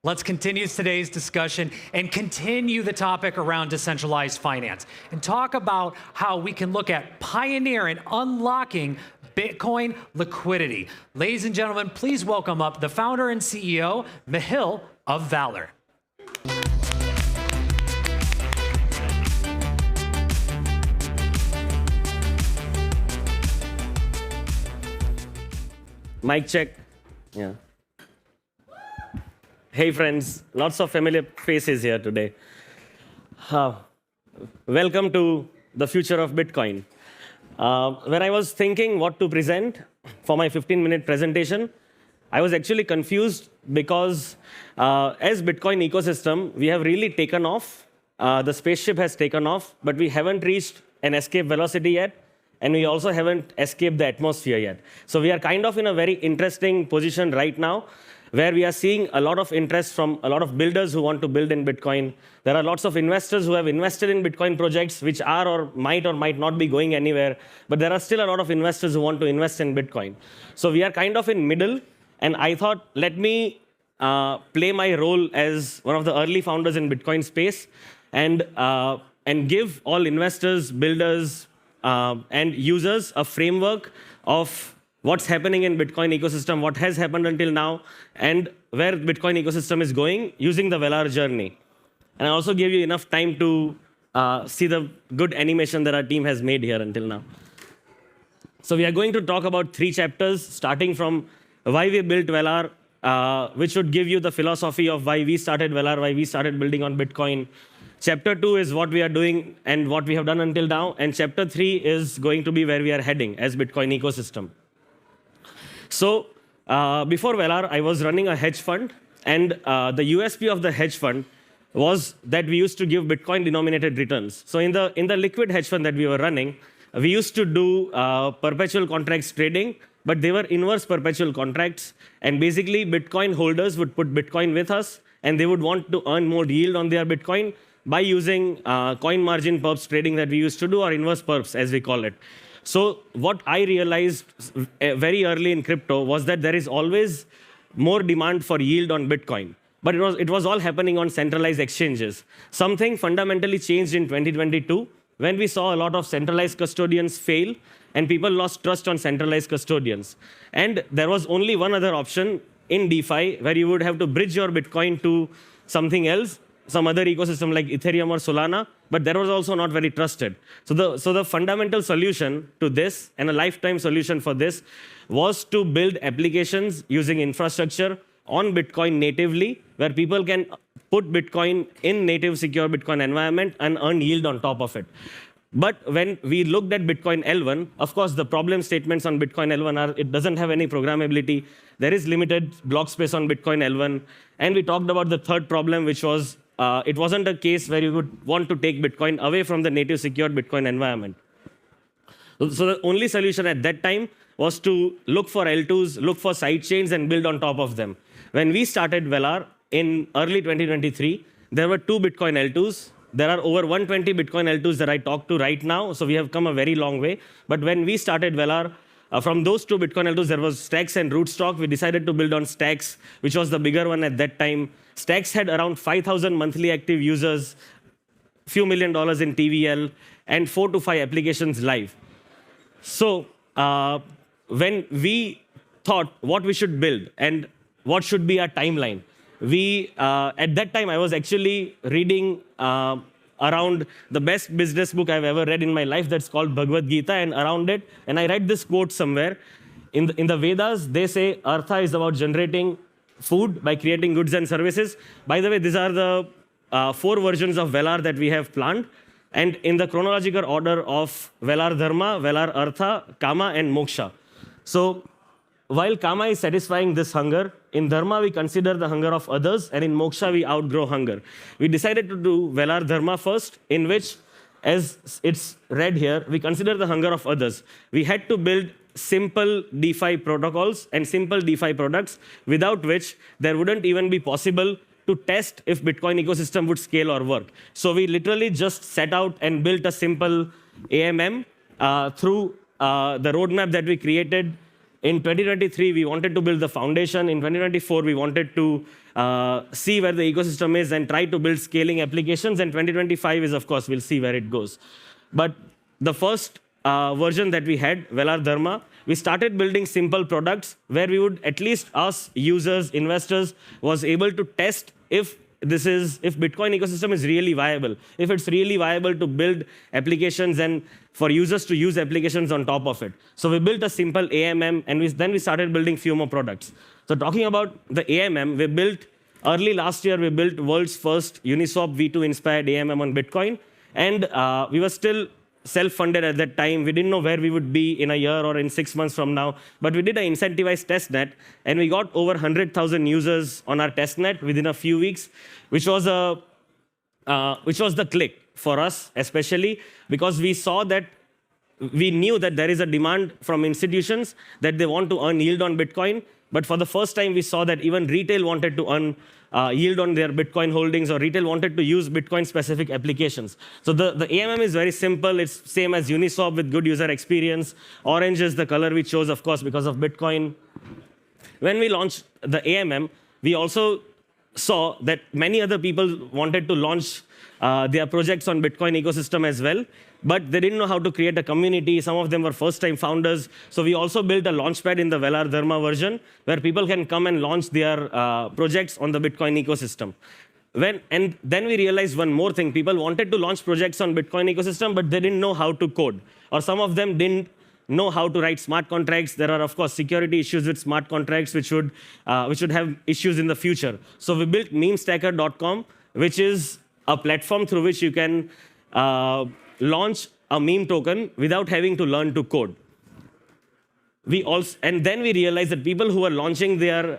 Let's continue today's discussion and continue the topic around decentralized finance and talk about how we can look at pioneering, unlocking Bitcoin liquidity. Ladies and gentlemen, please welcome up the founder and CEO, Mithil of Velar. Mic check. Yeah. Hey friends, lots of familiar faces here today. Welcome to the future of Bitcoin. When I was thinking what to present for my 15-minute presentation, I was actually confused because as Bitcoin ecosystem, we have really taken off. The spaceship has taken off, but we haven't reached an escape velocity yet. And we also haven't escaped the atmosphere yet. So we are kind of in a very interesting position right now, where we are seeing a lot of interest from a lot of builders who want to build in Bitcoin. There are lots of investors who have invested in Bitcoin projects, which are or might not be going anywhere. But there are still a lot of investors who want to invest in Bitcoin. So we are kind of in middle. And I thought, let me play my role as one of the early founders in Bitcoin space and give all investors, builders, and users a framework of what's happening in Bitcoin ecosystem, what has happened until now, and where Bitcoin ecosystem is going using the Velar journey. And I also gave you enough time to see the good animation that our team has made here until now. So we are going to talk about 3 chapters, starting from why we built Velar, which would give you the philosophy of why we started Velar, why we started building on Bitcoin. Chapter 2 is what we are doing and what we have done until now. And chapter 3 is going to be where we are heading as Bitcoin ecosystem. So before Velar, I was running a hedge fund. And the USP of the hedge fund was that we used to give Bitcoin-denominated returns. So in the liquid hedge fund that we were running, we used to do perpetual contracts trading, but they were inverse perpetual contracts. And basically, Bitcoin holders would put Bitcoin with us, and they would want to earn more yield on their Bitcoin by using coin margin perps trading that we used to do, or inverse perps, as we call it. So what I realized very early in crypto was that there is always more demand for yield on Bitcoin. But it was all happening on centralized exchanges. Something fundamentally changed in 2022 when we saw a lot of centralized custodians fail, and people lost trust on centralized custodians. And there was only one other option in DeFi, where you would have to bridge your Bitcoin to something else, some other ecosystem like Ethereum or Solana, but that was also not very trusted. So the fundamental solution to this, and a lifetime solution for this, was to build applications using infrastructure on Bitcoin natively, where people can put Bitcoin in native secure Bitcoin environment and earn yield on top of it. But when we looked at Bitcoin L1, of course, the problem statements on Bitcoin L1 are it doesn't have any programmability. There is limited block space on Bitcoin L1. And we talked about the third problem, which was it wasn't a case where you would want to take Bitcoin away from the native secured Bitcoin environment. So the only solution at that time was to look for L2s, look for sidechains, and build on top of them. When we started Velar in early 2023, there were 2 Bitcoin L2s. There are over 120 Bitcoin L2s that I talk to right now, so we have come a very long way. But when we started Velar, from those 2 Bitcoin L2s, there was Stacks and Rootstock. We decided to build on Stacks, which was the bigger one at that time. Stacks had around 5,000 monthly active users, few $1 million in TVL, and 4 to 5 applications live. So when we thought what we should build and what should be our timeline, at that time, I was actually reading around the best business book I've ever read in my life that's called Bhagavad Gita, and around it, and I read this quote somewhere. In the Vedas, they say Artha is about generating food by creating goods and services. By the way, these are the 4 versions of Velar that we have planned. And in the chronological order of Velar Dharma, Velar Artha, Kama, and Moksha. So while Kama is satisfying this hunger, in Dharma we consider the hunger of others, and in Moksha we outgrow hunger. We decided to do Velar Dharma first, in which, as it's read here, we consider the hunger of others. We had to build simple DeFi protocols and simple DeFi products, without which there wouldn't even be possible to test if Bitcoin ecosystem would scale or work. So we literally just set out and built a simple AMM through the roadmap that we created. In 2023, we wanted to build the foundation. In 2024, we wanted to see where the ecosystem is and try to build scaling applications. And 2025 is, of course, we'll see where it goes. But the first version that we had, Velar Dharma, we started building simple products where we would, at least us, users, investors, was able to test if Bitcoin ecosystem is really viable, if it's really viable to build applications and for users to use applications on top of it. So we built a simple AMM, and then we started building few more products. So talking about the AMM, early last year, we built world's first Uniswap V2 inspired AMM on Bitcoin. And we were still self-funded at that time. We didn't know where we would be in a year or in 6 months from now. But we did an incentivized testnet, and we got over 100,000 users on our testnet within a few weeks, which was the click for us, especially because we knew that there is a demand from institutions that they want to earn yield on Bitcoin. But for the first time, we saw that even retail wanted to earn yield on their Bitcoin holdings, or retail wanted to use Bitcoin-specific applications. So the AMM is very simple. It's same as Uniswap with good user experience. Orange is the color we chose, of course, because of Bitcoin. When we launched the AMM, we also saw that many other people wanted to launch their projects on Bitcoin ecosystem as well, but they didn't know how to create a community. Some of them were first-time founders. So we also built a launchpad in the Velar Dharma version where people can come and launch their projects on the Bitcoin ecosystem. And then we realized one more thing. People wanted to launch projects on Bitcoin ecosystem, but they didn't know how to code. Or some of them didn't know how to write smart contracts. There are, of course, security issues with smart contracts, which would have issues in the future. So we built memestacker.com, which is a platform through which you can launch a meme token without having to learn to code. And then we realized that people who are launching their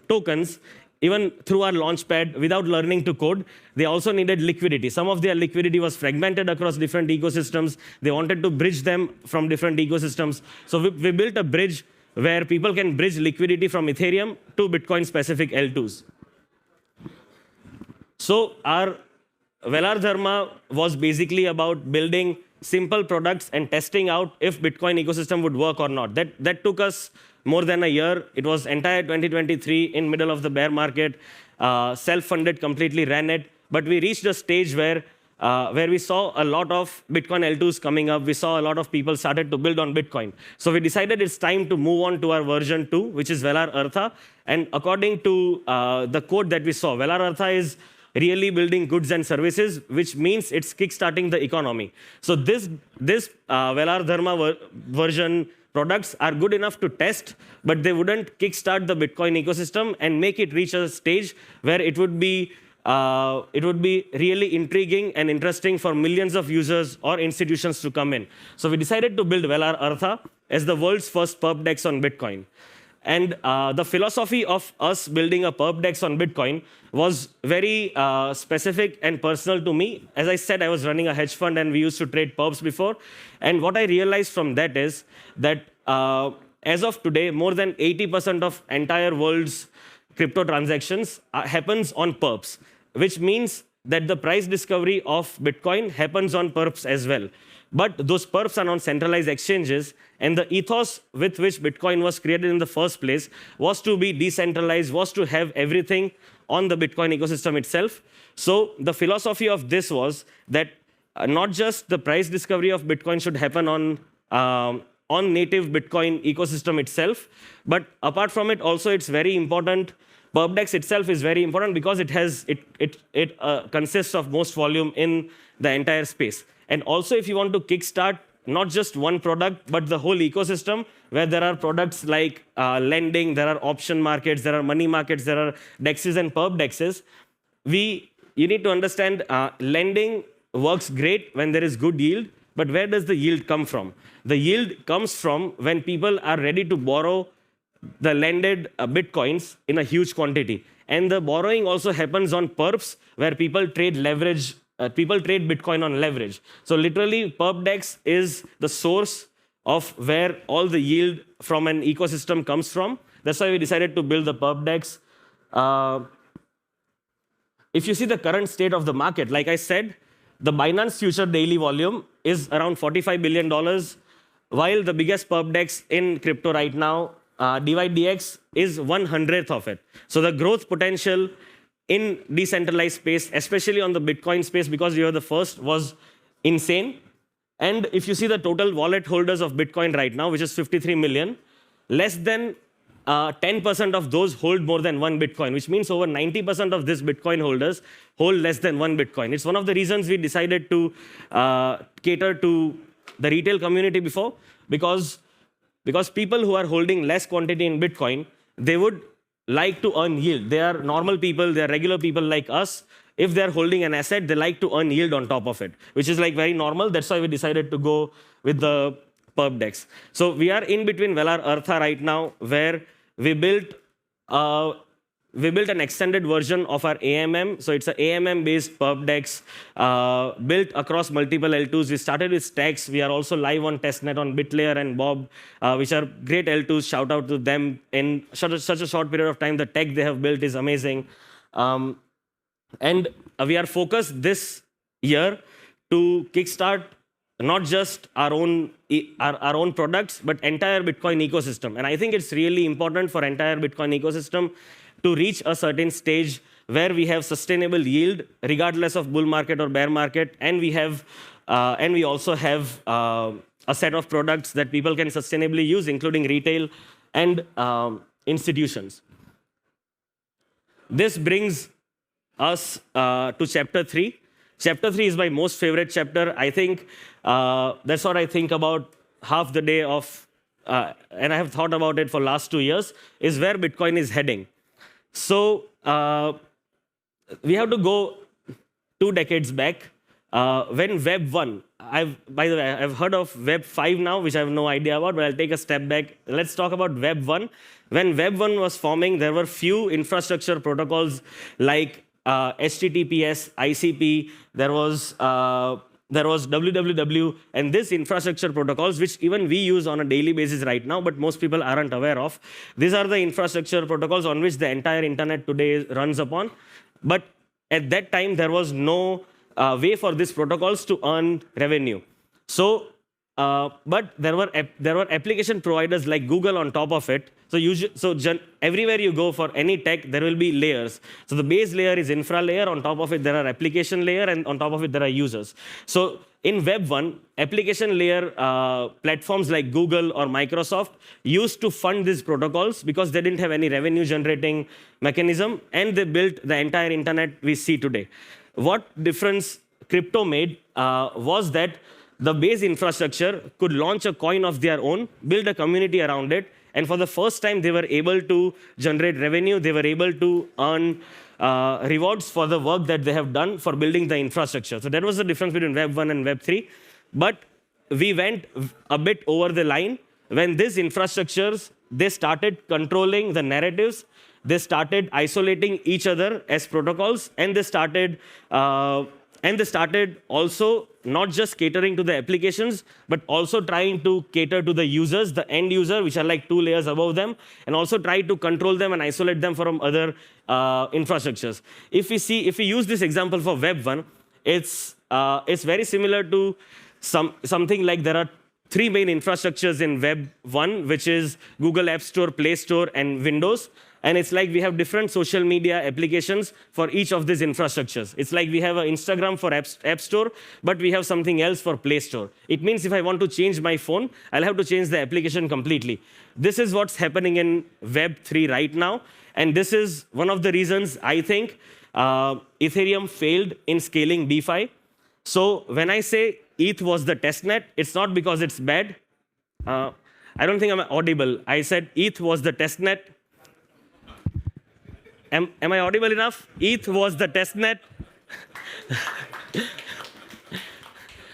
tokens, even through our launchpad, without learning to code, they also needed liquidity. Some of their liquidity was fragmented across different ecosystems. They wanted to bridge them from different ecosystems. So we built a bridge where people can bridge liquidity from Ethereum to Bitcoin-specific L2s. So our Velar Dharma was basically about building simple products and testing out if Bitcoin ecosystem would work or not. That took us more than a year. It was entire 2023 in middle of the bear market, self-funded, completely ran it. But we reached a stage where we saw a lot of Bitcoin L2s coming up. We saw a lot of people started to build on Bitcoin. So we decided it's time to move on to our version 2, which is Velar Artha. And according to the code that we saw, Velar Artha is really building goods and services, which means it's kickstarting the economy. So this Velar Dharma version products are good enough to test, but they wouldn't kickstart the Bitcoin ecosystem and make it reach a stage where it would be really intriguing and interesting for millions of users or institutions to come in. So we decided to build Velar Artha as the world's first PerpDEX on Bitcoin. And the philosophy of us building a PerpDEX on Bitcoin was very specific and personal to me. As I said, I was running a hedge fund, and we used to trade perps before. And what I realized from that is that as of today, more than 80% of entire world's crypto transactions happens on perps, which means that the price discovery of Bitcoin happens on perps as well. But those perps are on centralized exchanges, and the ethos with which Bitcoin was created in the first place was to be decentralized, was to have everything on the Bitcoin ecosystem itself. So the philosophy of this was that not just the price discovery of Bitcoin should happen on native Bitcoin ecosystem itself, but apart from it, also it's very important. PerpDEX itself is very important because it consists of most volume in the entire space. And also, if you want to kickstart not just one product, but the whole ecosystem, where there are products like lending, there are option markets, there are money markets, there are DEXs and PerpDEXs, you need to understand lending works great when there is good yield, but where does the yield come from? The yield comes from when people are ready to borrow the lended Bitcoins in a huge quantity. And the borrowing also happens on perps, where people trade leverage. People trade Bitcoin on leverage. So literally, PerpDEX is the source of where all the yield from an ecosystem comes from. That's why we decided to build the PerpDEX. If you see the current state of the market, like I said, the Binance future daily volume is around $45 billion, while the biggest PerpDEX in crypto right now DYDX is 1/100th of it. So the growth potential in decentralized space, especially on the Bitcoin space, because we were the first, was insane. And if you see the total wallet holders of Bitcoin right now, which is 53 million, less than 10% of those hold more than one Bitcoin, which means over 90% of these Bitcoin holders hold less than one Bitcoin. It's one of the reasons we decided to cater to the retail community before, because people who are holding less quantity in Bitcoin, they would like to earn yield. They are normal people, they are regular people like us. If they're holding an asset, they like to earn yield on top of it, which is like very normal. That's why we decided to go with the PerpDEX. So we are in between Velar Artha right now, where we built an extended version of our AMM. So it's an AMM-based PerpDEX built across multiple L2s. We started with Stacks. We are also live on testnet on BitLayer and Bob, which are great L2s. Shout out to them. In such a short period of time, the tech they have built is amazing. And we are focused this year to kickstart not just our own products, but entire Bitcoin ecosystem. And I think it's really important for entire Bitcoin ecosystem to reach a certain stage where we have sustainable yield, regardless of bull market or bear market, and we also have a set of products that people can sustainably use, including retail and institutions. This brings us to chapter 3. Chapter 3 is my most favorite chapter. I think that's what I think about half the day of, and I have thought about it for last 2 years, is where Bitcoin is heading. So we have to go 2 decades back when Web 1, by the way, I've heard of Web 5 now, which I have no idea about, but I'll take a step back. Let's talk about Web 1. When Web 1 was forming, there were few infrastructure protocols like HTTPS, ICP, there was www, and these infrastructure protocols, which even we use on a daily basis right now, but most people aren't aware of. These are the infrastructure protocols on which the entire internet today runs upon. But at that time, there was no way for these protocols to earn revenue. So, but there were application providers like Google on top of it. So, everywhere you go for any tech, there will be layers. So the base layer is infra layer. On top of it, there are application layer, and on top of it, there are users. So in Web 1, application layer platforms like Google or Microsoft used to fund these protocols because they didn't have any revenue generating mechanism, and they built the entire internet we see today. What difference crypto made was that the base infrastructure could launch a coin of their own, build a community around it, and for the first time, they were able to generate revenue. They were able to earn rewards for the work that they have done for building the infrastructure. So that was the difference between Web 1 and Web 3. But we went a bit over the line when these infrastructures, they started controlling the narratives. They started isolating each other as protocols, and they started also not just catering to the applications, but also trying to cater to the users, the end user, which are like 2 layers above them, and also try to control them and isolate them from other infrastructures. If we use this example for Web 1, it's very similar to something like there are 3 main infrastructures in Web 1, which is Google App Store, Play Store, and Windows. And it's like we have different social media applications for each of these infrastructures. It's like we have an Instagram for App Store, but we have something else for Play Store. It means if I want to change my phone, I'll have to change the application completely. This is what's happening in Web 3 right now. And this is one of the reasons I think Ethereum failed in scaling DeFi. So when I say ETH was the testnet, it's not because it's bad. I don't think I'm audible. I said ETH was the testnet. Am I audible enough? ETH was the testnet.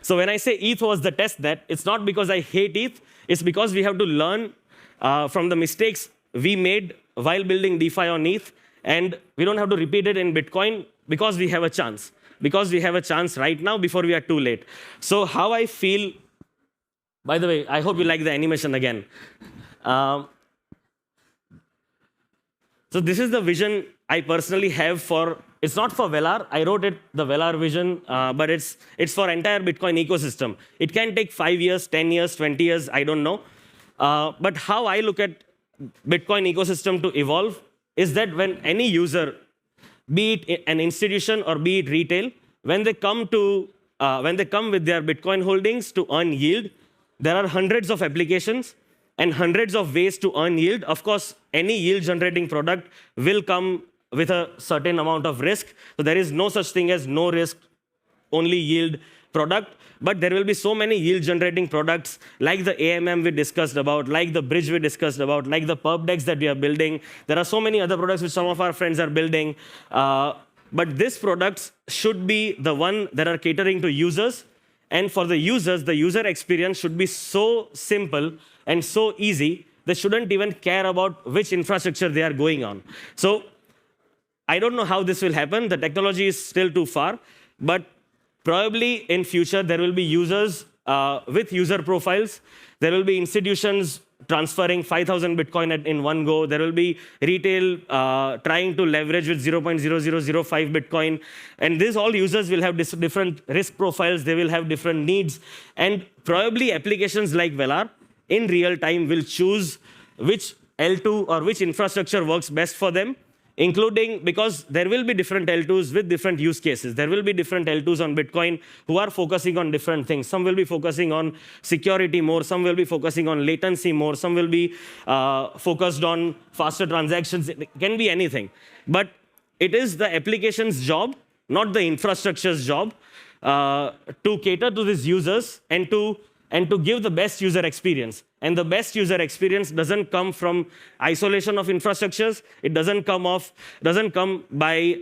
So when I say ETH was the testnet, it's not because I hate ETH. It's because we have to learn from the mistakes we made while building DeFi on ETH. And we don't have to repeat it in Bitcoin because we have a chance. Because we have a chance right now before we are too late. So how I feel, by the way, I hope you like the animation again. So this is the vision I personally have for, it's not for Velar, I wrote it, the Velar vision, but it's for entire Bitcoin ecosystem. It can take 5 years, 10 years, 20 years, I don't know. But how I look at Bitcoin ecosystem to evolve is that when any user, be it an institution or be it retail, when they come with their Bitcoin holdings to earn yield, there are hundreds of applications and hundreds of ways to earn yield. Of course, any yield-generating product will come with a certain amount of risk. So there is no such thing as no risk, only yield product. But there will be so many yield-generating products like the AMM we discussed about, like the bridge we discussed about, like the PerpDEX that we are building. There are so many other products which some of our friends are building. But these products should be the one that are catering to users. And for the users, the user experience should be so simple and so easy, they shouldn't even care about which infrastructure they are going on. So I don't know how this will happen. The technology is still too far. But probably in future, there will be users with user profiles. There will be institutions transferring 5,000 Bitcoin in one go. There will be retail trying to leverage with 0.0005 Bitcoin. And these all users will have different risk profiles. They will have different needs. And probably applications like Velar in real time will choose which L2 or which infrastructure works best for them, including because there will be different L2s with different use cases. There will be different L2s on Bitcoin who are focusing on different things. Some will be focusing on security more. Some will be focusing on latency more. Some will be focused on faster transactions. It can be anything. But it is the application's job, not the infrastructure's job, to cater to these users and to give the best user experience. And the best user experience doesn't come from isolation of infrastructures. It doesn't come by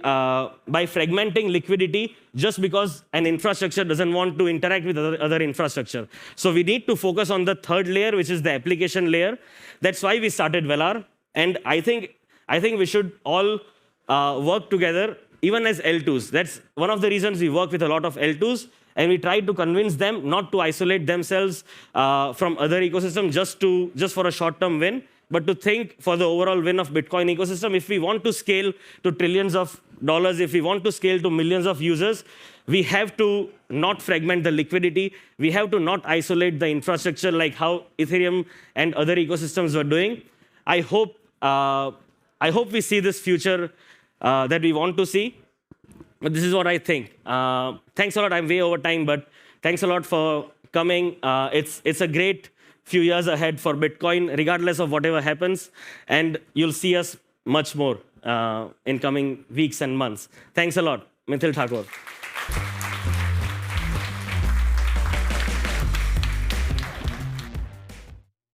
fragmenting liquidity just because an infrastructure doesn't want to interact with other infrastructure. So we need to focus on the third layer, which is the application layer. That's why we started Velar. And I think we should all work together, even as L2s. That's one of the reasons we work with a lot of L2s. And we try to convince them not to isolate themselves from other ecosystems just for a short-term win, but to think for the overall win of Bitcoin ecosystem. If we want to scale to trillions of dollars, if we want to scale to millions of users, we have to not fragment the liquidity. We have to not isolate the infrastructure like how Ethereum and other ecosystems were doing. I hope we see this future that we want to see. But this is what I think. Thanks a lot. I'm way over time, but thanks a lot for coming. It's a great few years ahead for Bitcoin, regardless of whatever happens. And you'll see us much more in coming weeks and months. Thanks a lot. Mithil Thakore.